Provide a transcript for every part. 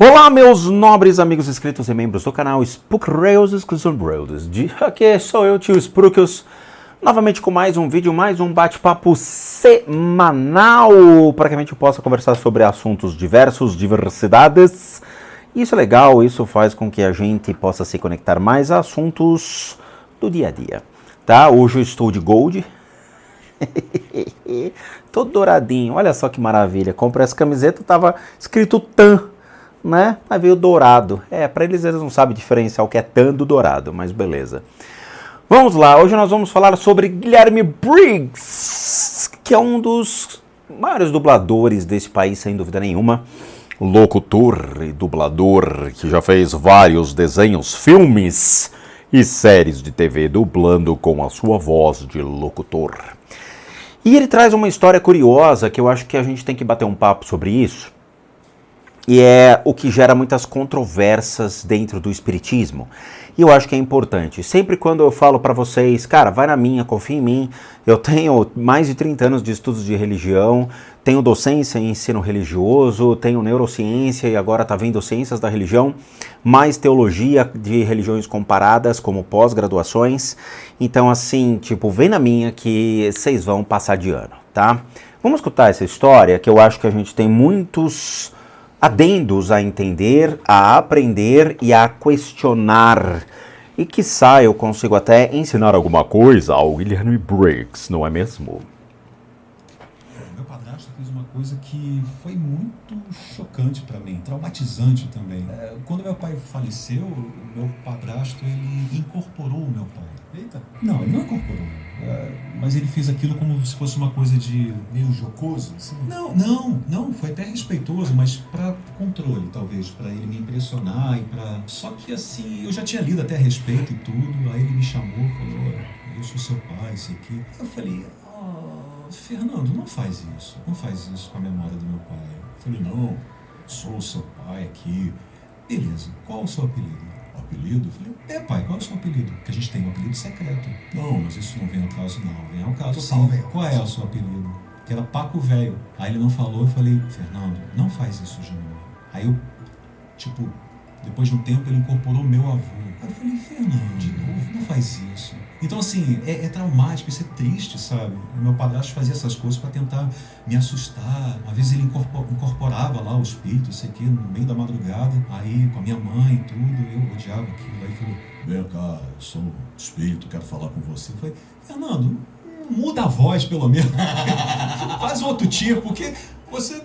Olá, meus nobres amigos inscritos e membros do canal Spook Rails Exclusion Brothers. Aqui sou eu, tio Sprukius, novamente com mais um vídeo, mais um bate-papo semanal, para que a gente possa conversar sobre assuntos diversos, diversidades. Isso é legal, isso faz com que a gente possa se conectar mais a assuntos do dia a dia, tá? Hoje eu estou de gold, todo douradinho, olha só que maravilha. Comprei essa camiseta, tava escrito TAN, né? Mas veio dourado. Para eles não sabem diferenciar o que é tan do dourado, mas beleza. Vamos lá, hoje nós vamos falar sobre Guilherme Briggs, que é um dos maiores dubladores desse país, sem dúvida nenhuma. Locutor e dublador que já fez vários desenhos, filmes e séries de TV dublando com a sua voz de locutor. E ele traz uma história curiosa que eu acho que a gente tem que bater um papo sobre isso. E é o que gera muitas controvérsias dentro do espiritismo. E eu acho que é importante. Sempre quando eu falo para vocês, cara, vai na minha, confia em mim. Eu tenho mais de 30 anos de estudos de religião, tenho docência em ensino religioso, tenho neurociência e agora tá vindo ciências da religião, mais teologia de religiões comparadas como pós-graduações. Então assim, tipo, vem na minha que vocês vão passar de ano, tá? Vamos escutar essa história que eu acho que a gente tem muitos adendos a entender, a aprender e a questionar. E quiçá eu consigo até ensinar alguma coisa ao Guilherme Briggs, não é mesmo? Meu padrasto fez uma coisa que foi muito chocante para mim, traumatizante também. Quando meu pai faleceu, meu padrasto ele incorporou o meu pai. Eita. Não, ele não incorporou. Mas ele fez aquilo como se fosse uma coisa de... Meio jocoso, assim? Não, foi até respeitoso, mas para controle, talvez, para ele me impressionar e para... Só que assim, eu já tinha lido até a respeito e tudo, aí ele me chamou, falou, eu sou seu pai, isso aqui. Eu falei, Fernando, não faz isso com a memória do meu pai. Eu falei, não, sou o seu pai aqui. Beleza, qual o seu apelido? Apelido? Eu falei, pai, qual é o seu apelido? Porque a gente tem um apelido secreto. Não, mas isso não vem ao caso, não. Vem ao caso, sim. Qual é o seu apelido? Que era Paco Velho. Aí ele não falou, eu falei, Fernando, não faz isso de novo. Aí eu, depois de um tempo, ele incorporou meu avô. Aí eu falei, Fernando, de novo, não faz isso. Então, assim, é traumático, isso é triste, sabe? O meu padrasto fazia essas coisas para tentar me assustar. Às vezes ele incorporava lá o espírito, isso aqui, no meio da madrugada. Aí, com a minha mãe e tudo, eu odiava aquilo. Aí falou, vem cá, eu sou um espírito, quero falar com você. Eu falei, Fernando, muda a voz, pelo menos. Faz outro tipo, porque você...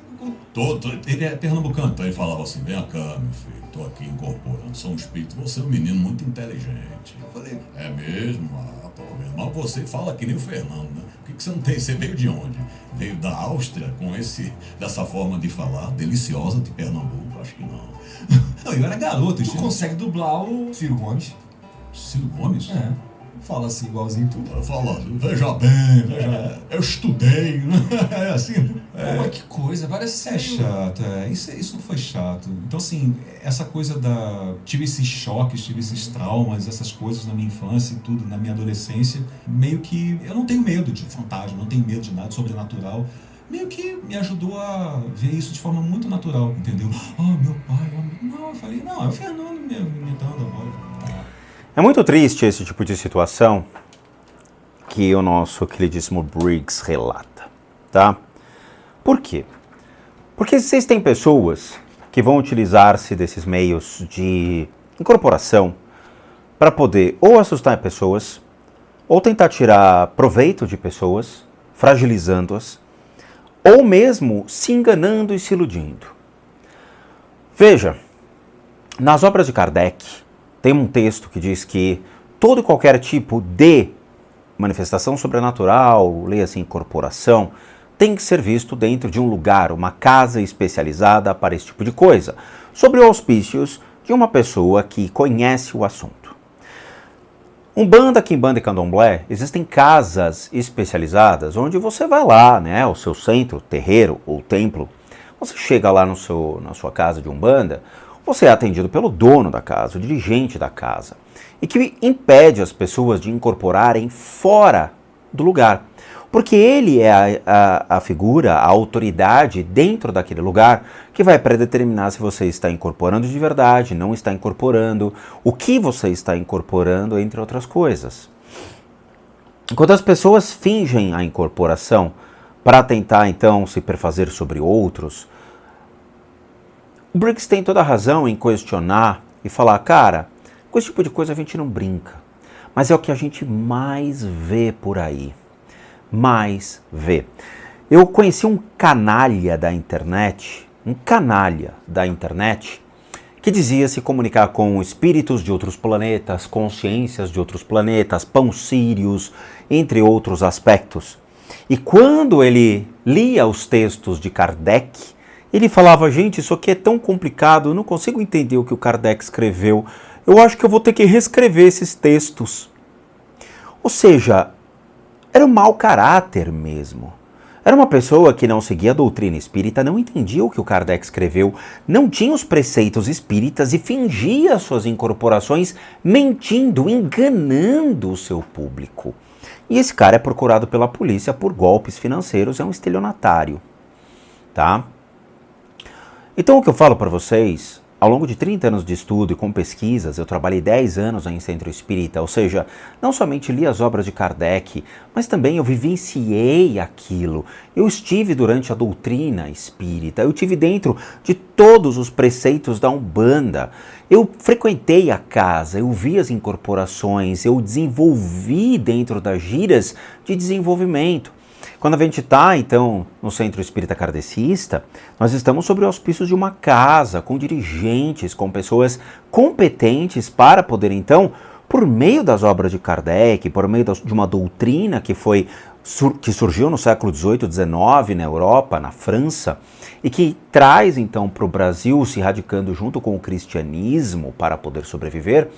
Ele é pernambucano, então ele falava assim, vem cá, meu filho, tô aqui incorporando, sou um espírito, você é um menino muito inteligente. Eu falei, é mesmo? Tô vendo. Mas você fala que nem o Fernando, né? Por que você não tem? Você veio de onde? Veio da Áustria com dessa forma de falar, deliciosa de Pernambuco? Acho que não. Não, eu era garoto. Tu consegue dublar o Ciro Gomes? Ciro Gomes? É. Fala assim, igualzinho tudo. Eu falo, veja bem, eu estudei, é assim. Pô, que coisa, parece É ser chato, isso foi chato. Então, assim, essa coisa tive esses choques, tive esses traumas, essas coisas na minha infância e tudo, na minha adolescência. Meio que, eu não tenho medo de fantasma, não tenho medo de nada sobrenatural. Meio que me ajudou a ver isso de forma muito natural, entendeu? Meu pai, não, eu falei, não, é o Fernando me imitando agora. É muito triste esse tipo de situação que o nosso queridíssimo Briggs relata, tá? Por quê? Porque vocês têm pessoas que vão utilizar-se desses meios de incorporação para poder ou assustar pessoas, ou tentar tirar proveito de pessoas, fragilizando-as, ou mesmo se enganando e se iludindo. Veja, nas obras de Kardec, tem um texto que diz que todo e qualquer tipo de manifestação sobrenatural, leia-se incorporação, tem que ser visto dentro de um lugar, uma casa especializada para esse tipo de coisa, sob auspícios de uma pessoa que conhece o assunto. Umbanda, Quimbanda e Candomblé, existem casas especializadas onde você vai lá, né, o seu centro, terreiro ou templo, você chega lá na sua casa de Umbanda, você é atendido pelo dono da casa, o dirigente da casa, e que impede as pessoas de incorporarem fora do lugar. Porque ele é a figura, a autoridade dentro daquele lugar que vai predeterminar se você está incorporando de verdade, não está incorporando, o que você está incorporando, entre outras coisas. Quando as pessoas fingem a incorporação para tentar, então, se perfazer sobre outros, o Briggs tem toda a razão em questionar e falar, cara, com esse tipo de coisa a gente não brinca, mas é o que a gente mais vê por aí. Mais vê. Eu conheci um canalha da internet, que dizia se comunicar com espíritos de outros planetas, consciências de outros planetas, pão-sírios, entre outros aspectos. E quando ele lia os textos de Kardec, ele falava, gente, isso aqui é tão complicado, eu não consigo entender o que o Kardec escreveu, eu acho que eu vou ter que reescrever esses textos. Ou seja, era um mau caráter mesmo. Era uma pessoa que não seguia a doutrina espírita, não entendia o que o Kardec escreveu, não tinha os preceitos espíritas e fingia suas incorporações, mentindo, enganando o seu público. E esse cara é procurado pela polícia por golpes financeiros, é um estelionatário, tá? Então o que eu falo para vocês, ao longo de 30 anos de estudo e com pesquisas, eu trabalhei 10 anos em centro espírita, ou seja, não somente li as obras de Kardec, mas também eu vivenciei aquilo. Eu estive durante a doutrina espírita, eu estive dentro de todos os preceitos da Umbanda, eu frequentei a casa, eu vi as incorporações, eu desenvolvi dentro das giras de desenvolvimento. Quando a gente está, então, no Centro Espírita Kardecista, nós estamos sobre o auspício de uma casa, com dirigentes, com pessoas competentes para poder, então, por meio das obras de Kardec, por meio de uma doutrina que surgiu no século XVIII, XIX, na Europa, na França, e que traz, então, para o Brasil, se radicando junto com o cristianismo para poder sobreviver,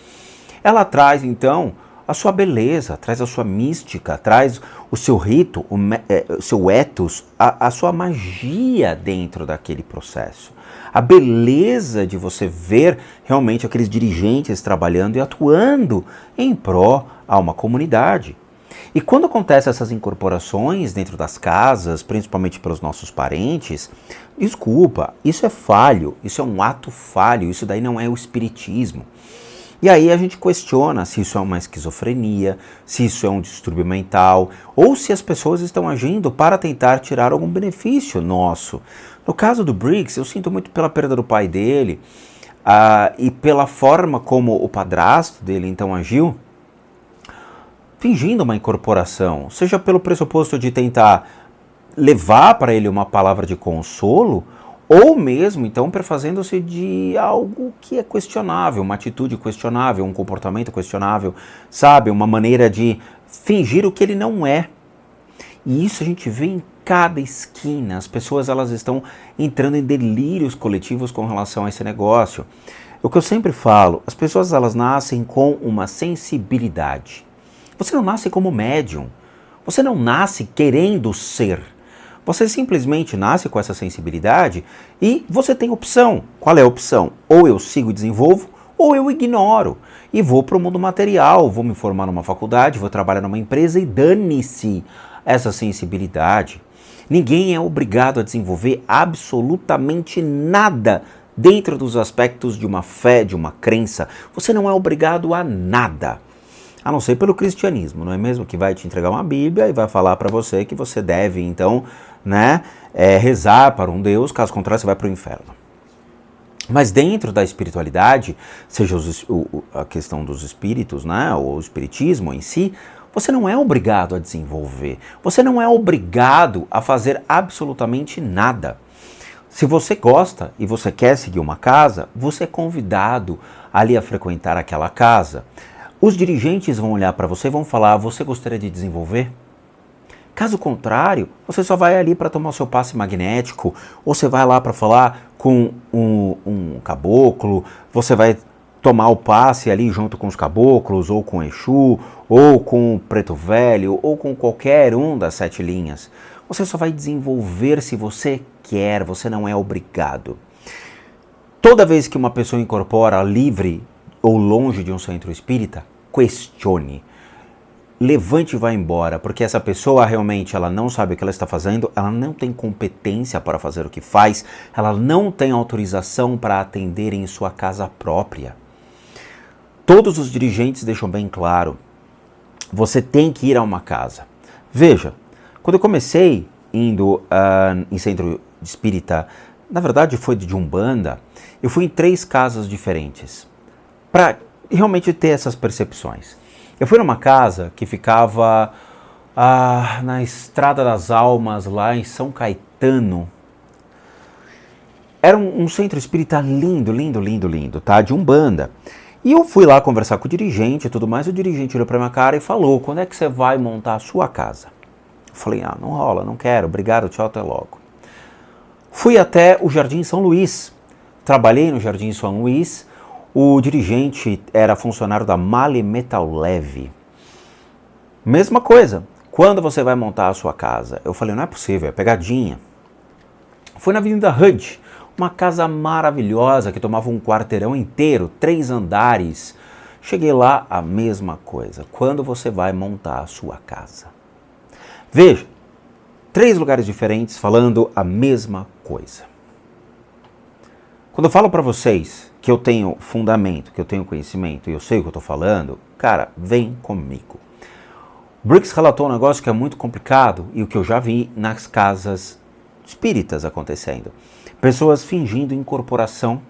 ela traz, então, a sua beleza, traz a sua mística, traz o seu rito, o seu ethos, a sua magia dentro daquele processo. A beleza de você ver realmente aqueles dirigentes trabalhando e atuando em pró a uma comunidade. E quando acontecem essas incorporações dentro das casas, principalmente pelos nossos parentes, desculpa, isso é falho, isso é um ato falho, isso daí não é o espiritismo. E aí a gente questiona se isso é uma esquizofrenia, se isso é um distúrbio mental, ou se as pessoas estão agindo para tentar tirar algum benefício nosso. No caso do Briggs, eu sinto muito pela perda do pai dele, e pela forma como o padrasto dele então agiu, fingindo uma incorporação, seja pelo pressuposto de tentar levar para ele uma palavra de consolo, ou mesmo, então, perfazendo-se de algo que é questionável, uma atitude questionável, um comportamento questionável, sabe? Uma maneira de fingir o que ele não é. E isso a gente vê em cada esquina. As pessoas elas estão entrando em delírios coletivos com relação a esse negócio. O que eu sempre falo, as pessoas elas nascem com uma sensibilidade. Você não nasce como médium. Você não nasce querendo ser. Você simplesmente nasce com essa sensibilidade e você tem opção. Qual é a opção? Ou eu sigo e desenvolvo, ou eu ignoro. E vou para o mundo material, vou me formar numa faculdade, vou trabalhar numa empresa e dane-se essa sensibilidade. Ninguém é obrigado a desenvolver absolutamente nada dentro dos aspectos de uma fé, de uma crença. Você não é obrigado a nada. A não ser pelo cristianismo, não é mesmo? Que vai te entregar uma Bíblia e vai falar para você que você deve, então, rezar para um Deus, caso contrário você vai para o inferno. Mas dentro da espiritualidade, seja a questão dos espíritos, ou o espiritismo em si, você não é obrigado a desenvolver. Você não é obrigado a fazer absolutamente nada. Se você gosta e você quer seguir uma casa, você é convidado ali a frequentar aquela casa. Os dirigentes vão olhar para você e vão falar, você gostaria de desenvolver? Caso contrário, você só vai ali para tomar o seu passe magnético, ou você vai lá para falar com um caboclo, você vai tomar o passe ali junto com os caboclos, ou com Exu, ou com o Preto Velho, ou com qualquer um das 7 linhas. Você só vai desenvolver se você quer, você não é obrigado. Toda vez que uma pessoa incorpora livre ou longe de um centro espírita, questione. levante e vá embora, porque essa pessoa realmente ela não sabe o que ela está fazendo, ela não tem competência para fazer o que faz, ela não tem autorização para atender em sua casa própria. Todos os dirigentes deixam bem claro, você tem que ir a uma casa. Veja, quando eu comecei indo em centro espírita, na verdade foi de Umbanda, eu fui em 3 casas diferentes, para realmente ter essas percepções. Eu fui numa casa que ficava na Estrada das Almas, lá em São Caetano. Era um centro espírita lindo, lindo, lindo, lindo, tá? De Umbanda. E eu fui lá conversar com o dirigente e tudo mais, o dirigente olhou pra minha cara e falou, quando é que você vai montar a sua casa? Eu falei, não rola, não quero, obrigado, tchau, até logo. Fui até o Jardim São Luís, trabalhei no Jardim São Luís, o dirigente era funcionário da Mali Metal Leve. Mesma coisa, quando você vai montar a sua casa? Eu falei, não é possível, é pegadinha. Fui na Avenida Hud, uma casa maravilhosa que tomava um quarteirão inteiro, 3 andares. Cheguei lá, a mesma coisa, quando você vai montar a sua casa? Veja, 3 lugares diferentes falando a mesma coisa. Quando eu falo para vocês que eu tenho fundamento, que eu tenho conhecimento e eu sei o que eu estou falando, cara, vem comigo. O Briggs relatou um negócio que é muito complicado e o que eu já vi nas casas espíritas acontecendo. Pessoas fingindo incorporação,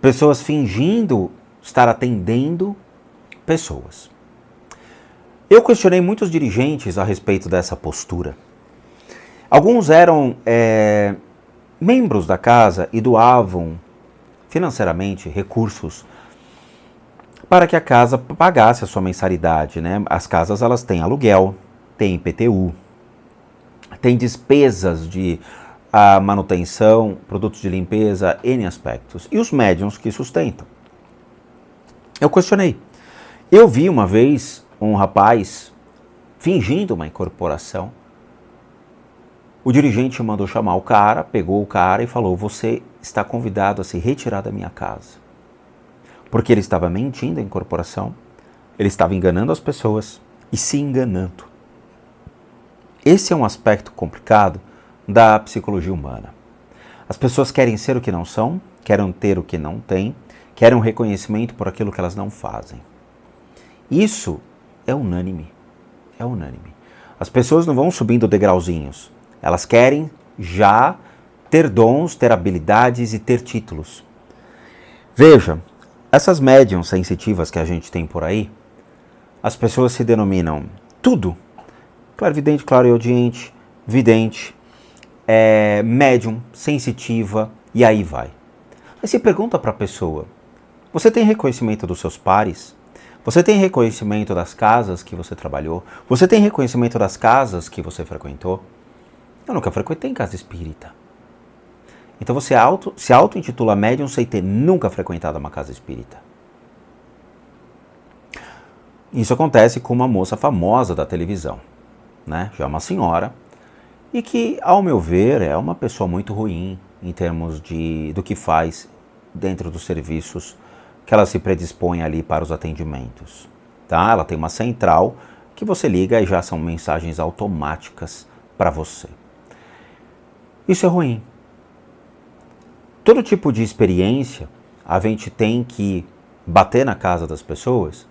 pessoas fingindo estar atendendo pessoas. Eu questionei muitos dirigentes a respeito dessa postura. Alguns eram membros da casa e doavam financeiramente recursos para que a casa pagasse a sua mensalidade, né? As casas elas têm aluguel, têm IPTU, têm despesas de manutenção, produtos de limpeza, N aspectos. E os médiuns que sustentam. Eu questionei. Eu vi uma vez um rapaz fingindo uma incorporação. O dirigente mandou chamar o cara, pegou o cara e falou, você está convidado a se retirar da minha casa. Porque ele estava mentindo à incorporação, ele estava enganando as pessoas e se enganando. Esse é um aspecto complicado da psicologia humana. As pessoas querem ser o que não são, querem ter o que não têm, querem um reconhecimento por aquilo que elas não fazem. Isso é unânime, é unânime. As pessoas não vão subindo degrauzinhos. Elas querem já ter dons, ter habilidades e ter títulos. Veja, essas médiums sensitivas que a gente tem por aí, as pessoas se denominam tudo. Clarividente, clareaudiente, vidente, médium, sensitiva, e aí vai. Aí você pergunta para a pessoa, você tem reconhecimento dos seus pares? Você tem reconhecimento das casas que você trabalhou? Você tem reconhecimento das casas que você frequentou? Eu nunca frequentei em casa espírita. Então você se auto-intitula médium sem ter nunca frequentado uma casa espírita. Isso acontece com uma moça famosa da televisão, né? Já é uma senhora, e que, ao meu ver, é uma pessoa muito ruim em termos do que faz dentro dos serviços que ela se predispõe ali para os atendimentos. Tá? Ela tem uma central que você liga e já são mensagens automáticas para você. Isso é ruim. Todo tipo de experiência, a gente tem que bater na casa das pessoas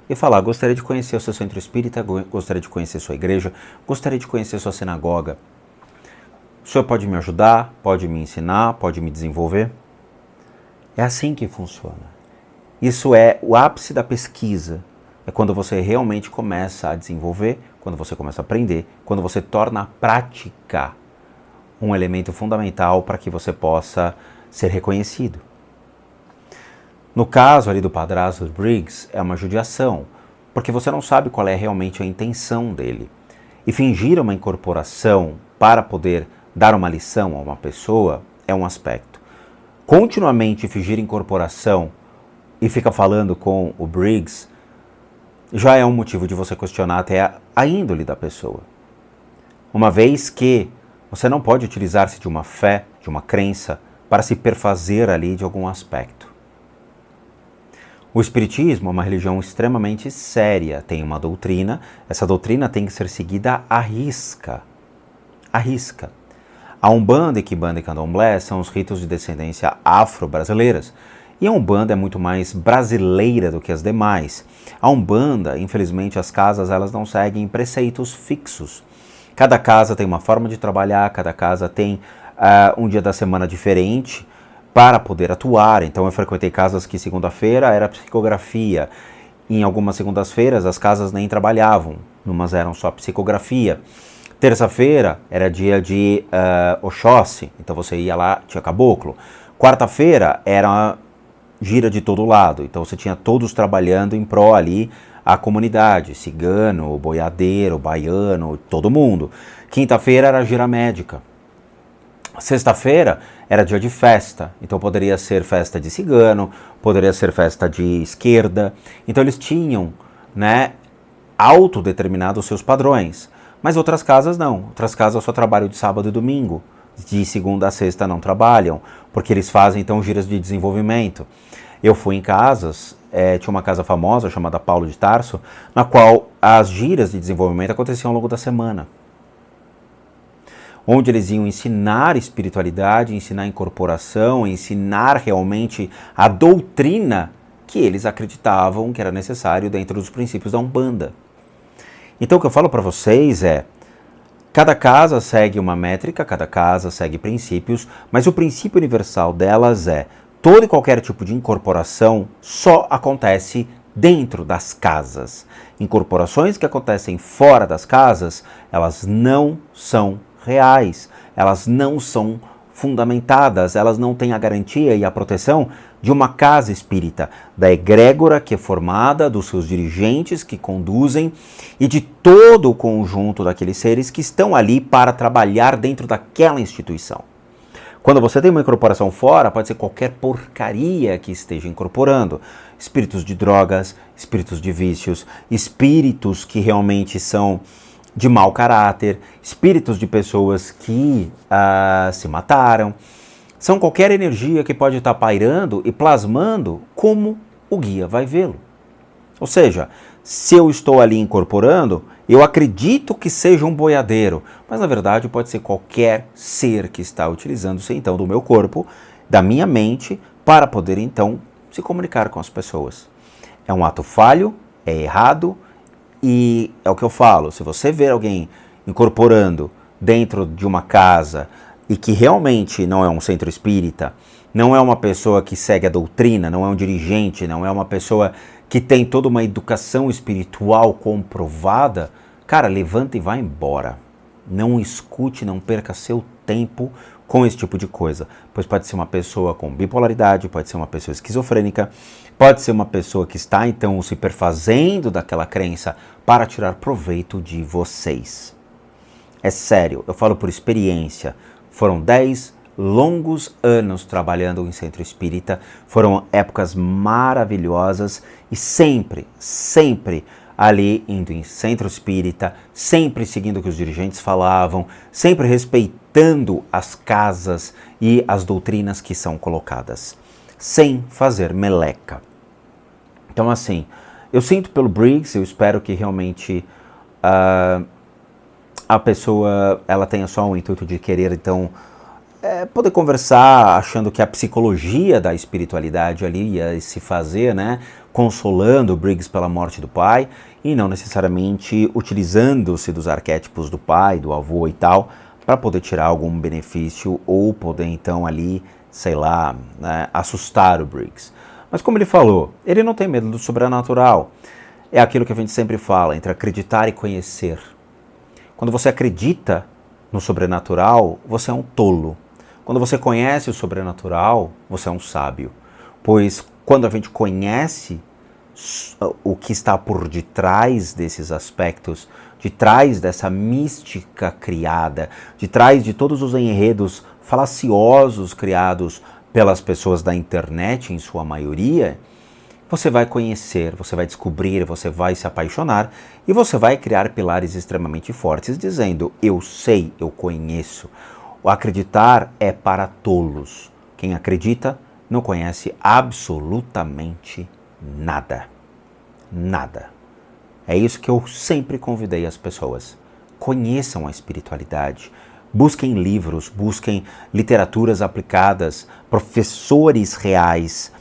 e falar, gostaria de conhecer o seu centro espírita, gostaria de conhecer sua igreja, gostaria de conhecer sua sinagoga. O senhor pode me ajudar, pode me ensinar, pode me desenvolver? É assim que funciona. Isso é o ápice da pesquisa. É quando você realmente começa a desenvolver, quando você começa a aprender, quando você torna a prática um elemento fundamental para que você possa ser reconhecido. No caso ali do padrasto Briggs, é uma judiação, porque você não sabe qual é realmente a intenção dele. E fingir uma incorporação para poder dar uma lição a uma pessoa é um aspecto. Continuamente fingir incorporação e ficar falando com o Briggs já é um motivo de você questionar até a índole da pessoa. Uma vez que você não pode utilizar-se de uma fé, de uma crença, para se perfazer ali de algum aspecto. O Espiritismo é uma religião extremamente séria, tem uma doutrina, essa doutrina tem que ser seguida à risca. À risca. A Umbanda, Quimbanda e Candomblé são os ritos de descendência afro-brasileiras. E a Umbanda é muito mais brasileira do que as demais. A Umbanda, infelizmente, as casas elas não seguem preceitos fixos. Cada casa tem uma forma de trabalhar, cada casa tem um dia da semana diferente para poder atuar. Então eu frequentei casas que segunda-feira era psicografia. Em algumas segundas-feiras as casas nem trabalhavam, numas eram só psicografia. Terça-feira era dia de Oxóssi, então você ia lá, tinha caboclo. Quarta-feira era gira de todo lado, então você tinha todos trabalhando em pró ali a comunidade, cigano, boiadeiro, baiano, todo mundo. Quinta-feira era gira médica. Sexta-feira era dia de festa, então poderia ser festa de cigano, poderia ser festa de esquerda. Então eles tinham, né, autodeterminados seus padrões. Mas outras casas não, outras casas só trabalham de sábado e domingo. De segunda a sexta não trabalham, porque eles fazem então giras de desenvolvimento. Eu fui em casas, tinha uma casa famosa chamada Paulo de Tarso, na qual as giras de desenvolvimento aconteciam ao longo da semana. Onde eles iam ensinar espiritualidade, ensinar incorporação, ensinar realmente a doutrina que eles acreditavam que era necessário dentro dos princípios da Umbanda. Então o que eu falo para vocês é, cada casa segue uma métrica, cada casa segue princípios, mas o princípio universal delas é, todo e qualquer tipo de incorporação só acontece dentro das casas. Incorporações que acontecem fora das casas, elas não são reais, elas não são fundamentadas, elas não têm a garantia e a proteção de uma casa espírita, da egrégora que é formada, dos seus dirigentes que conduzem e de todo o conjunto daqueles seres que estão ali para trabalhar dentro daquela instituição. Quando você tem uma incorporação fora, pode ser qualquer porcaria que esteja incorporando. Espíritos de drogas, espíritos de vícios, espíritos que realmente são de mau caráter, espíritos de pessoas que se mataram. São qualquer energia que pode estar pairando e plasmando como o guia vai vê-lo. Ou seja, se eu estou ali incorporando, eu acredito que seja um boiadeiro, mas na verdade pode ser qualquer ser que está utilizando-se então do meu corpo, da minha mente, para poder então se comunicar com as pessoas. É um ato falho, é errado, e é o que eu falo, se você ver alguém incorporando dentro de uma casa e que realmente não é um centro espírita, não é uma pessoa que segue a doutrina, não é um dirigente, não é uma pessoa que tem toda uma educação espiritual comprovada, cara, levanta e vai embora. Não escute, não perca seu tempo com esse tipo de coisa, pois pode ser uma pessoa com bipolaridade, pode ser uma pessoa esquizofrênica, pode ser uma pessoa que está então se perfazendo daquela crença para tirar proveito de vocês. É sério, eu falo por experiência, foram 10 longos anos trabalhando em centro espírita, foram épocas maravilhosas e sempre ali indo em centro espírita, sempre seguindo o que os dirigentes falavam, sempre respeitando as casas e as doutrinas que são colocadas, sem fazer meleca. Então assim, eu sinto pelo Briggs, eu espero que realmente a pessoa ela tenha só o intuito de querer então poder conversar, achando que a psicologia da espiritualidade ali ia se fazer, né, consolando o Briggs pela morte do pai, e não necessariamente utilizando-se dos arquétipos do pai, do avô e tal, para poder tirar algum benefício ou poder então ali, sei lá, né, assustar o Briggs. Mas como ele falou, ele não tem medo do sobrenatural. É aquilo que a gente sempre fala, entre acreditar e conhecer. Quando você acredita no sobrenatural, você é um tolo. Quando você conhece o sobrenatural, você é um sábio. Pois quando a gente conhece o que está por detrás desses aspectos, de trás dessa mística criada, de trás de todos os enredos falaciosos criados pelas pessoas da internet, em sua maioria, você vai conhecer, você vai descobrir, você vai se apaixonar e você vai criar pilares extremamente fortes, dizendo, eu sei, eu conheço. O acreditar é para tolos. Quem acredita não conhece absolutamente Nada. Nada. É isso que eu sempre convidei as pessoas. Conheçam a espiritualidade. Busquem livros, busquem literaturas aplicadas, professores reais.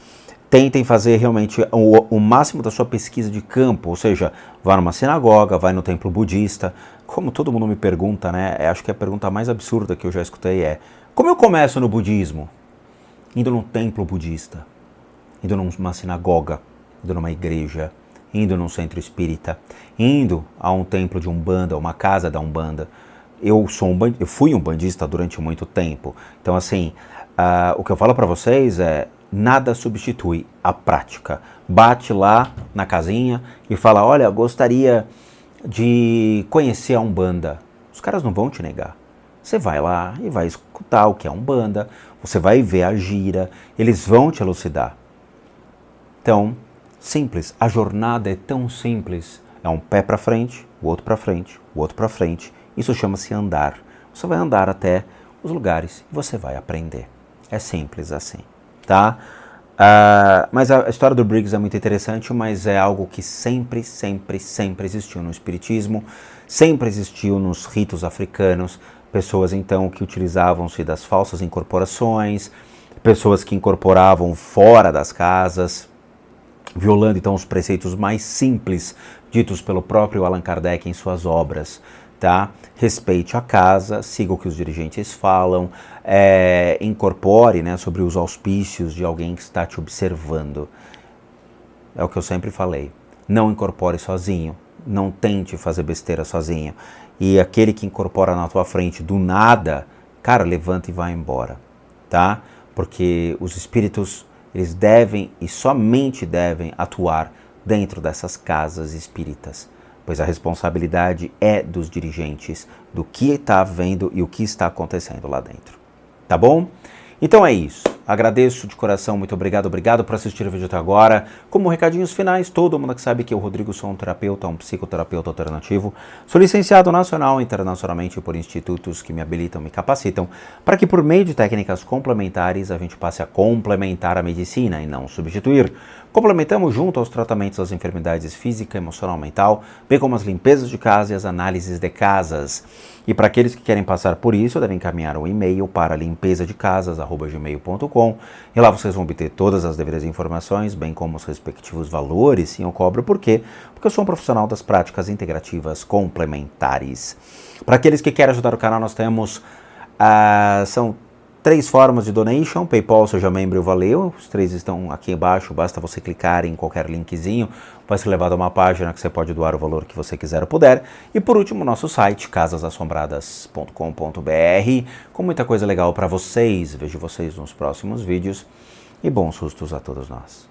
Tentem fazer realmente o máximo da sua pesquisa de campo, ou seja, vá numa sinagoga, vai no templo budista. Como todo mundo me pergunta, né? Acho que a pergunta mais absurda que eu já escutei é: como eu começo no budismo? Indo num templo budista, indo numa sinagoga, indo numa igreja, indo num centro espírita, indo a um templo de Umbanda, uma casa da Umbanda. Eu fui um bandista durante muito tempo. Então, assim, o que eu falo para vocês é: nada substitui a prática. Bate lá na casinha e fala: olha, gostaria de conhecer a Umbanda. Os caras não vão te negar. Você vai lá e vai escutar o que é Umbanda, você vai ver a gira, eles vão te elucidar. Então, simples, a jornada é tão simples. É um pé para frente, o outro para frente, o outro para frente. Isso chama-se andar. Você vai andar até os lugares e você vai aprender. É simples assim, tá? Mas a história do Briggs é muito interessante, mas é algo que sempre existiu no espiritismo, sempre existiu nos ritos africanos. Pessoas, então, que utilizavam-se das falsas incorporações, pessoas que incorporavam fora das casas, violando, então, os preceitos mais simples ditos pelo próprio Allan Kardec em suas obras. Tá? Respeite a casa, siga o que os dirigentes falam, incorpore, né, sobre os auspícios de alguém que está te observando. É o que eu sempre falei. Não incorpore sozinho, não tente fazer besteira sozinho. E aquele que incorpora na tua frente do nada, cara, levanta e vai embora, tá? Porque os espíritos, eles devem e somente devem atuar dentro dessas casas espíritas, pois a responsabilidade é dos dirigentes do que está vendo e o que está acontecendo lá dentro, tá bom? Então é isso. Agradeço de coração, muito obrigado por assistir o vídeo até agora. Como recadinhos finais, todo mundo que sabe que eu, Rodrigo, sou um terapeuta, um psicoterapeuta alternativo. Sou licenciado nacional e internacionalmente por institutos que me habilitam, me capacitam, para que por meio de técnicas complementares a gente passe a complementar a medicina e não substituir. Complementamos junto aos tratamentos das enfermidades física, emocional, mental, bem como as limpezas de casa e as análises de casas. E para aqueles que querem passar por isso, devem encaminhar um e-mail para limpezadecasas@gmail.com e lá vocês vão obter todas as devidas informações, bem como os respectivos valores. Sim, eu cobro. Por quê? Porque eu sou um profissional das práticas integrativas complementares. Para aqueles que querem ajudar o canal, nós temos são 3 formas de donation: PayPal, seja membro e valeu. Os 3 estão aqui embaixo, basta você clicar em qualquer linkzinho, vai ser levado a uma página que você pode doar o valor que você quiser ou puder. E por último, nosso site, casasassombradas.com.br, com muita coisa legal para vocês. Vejo vocês nos próximos vídeos e bons sustos a todos nós.